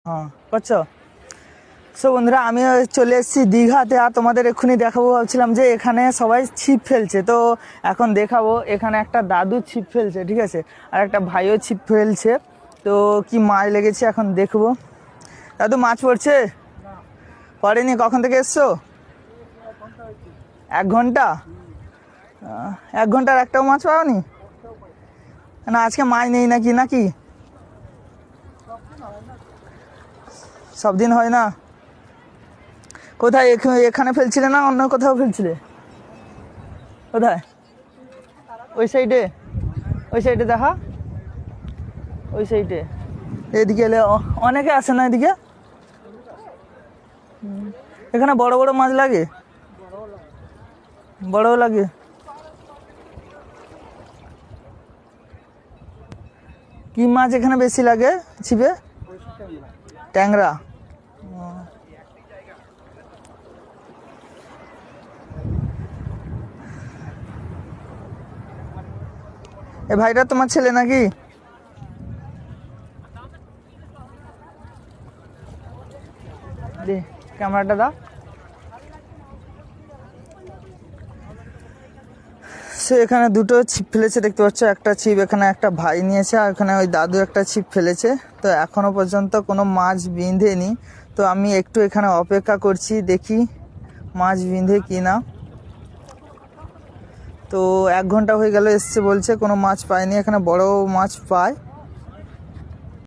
হ্যাঁ করছো। সো বন্ধুরা আমি চলে এসেছি দীঘাতে, আর তোমাদের এক্ষুনি দেখাবো ভাবছিলাম যে এখানে সবাই ছিপ ফেলছে, তো এখন দেখাবো। এখানে একটা দাদু ছিপ ফেলছে, ঠিক আছে, আর একটা ভাইও ছিপ ফেলছে। তো কি মাছ লেগেছে এখন দেখবো। দাদু মাছ পড়ছে? পড়েনি। কখন থেকে এসছো? 1 ঘন্টা? 1 ঘন্টার একটাও মাছ পাওনি? না আজকে মাছ নেই নাকি? নাকি সব দিন হয় না? কোথায় এখানে ফেলছিলে না অন্য কোথাও ফেলছিলে? কোথায়? ওই সাইডে? ওই সাইডে দেখা, ওই সাইডে। এদিকে এলে অনেকে আসে না এদিকে? এখানে বড় বড় মাছ লাগে? বড়ও লাগে? কি মাছ এখানে বেশি লাগে ছিপে? ট্যাংরা। এ ভাইটা তোমার ছেলে নাকি? দে ক্যামেরাটা দাও। সে এখানে দুটো ছিপ ফেলেছে দেখতে পাচ্ছ, একটা ছিপ এখানে একটা ভাই নিয়েছে, আর এখানে ওই দাদু একটা ছিপ ফেলেছে। তো এখনো পর্যন্ত কোনো মাছ বিঁধেনি, তো আমি একটু এখানে অপেক্ষা করছি, দেখি মাছ বিঁধে কি না। তো 1 ঘন্টা হয়ে গেল, এসছে বলছে কোনো মাছ পায়নি। এখানে বড় মাছ পায়।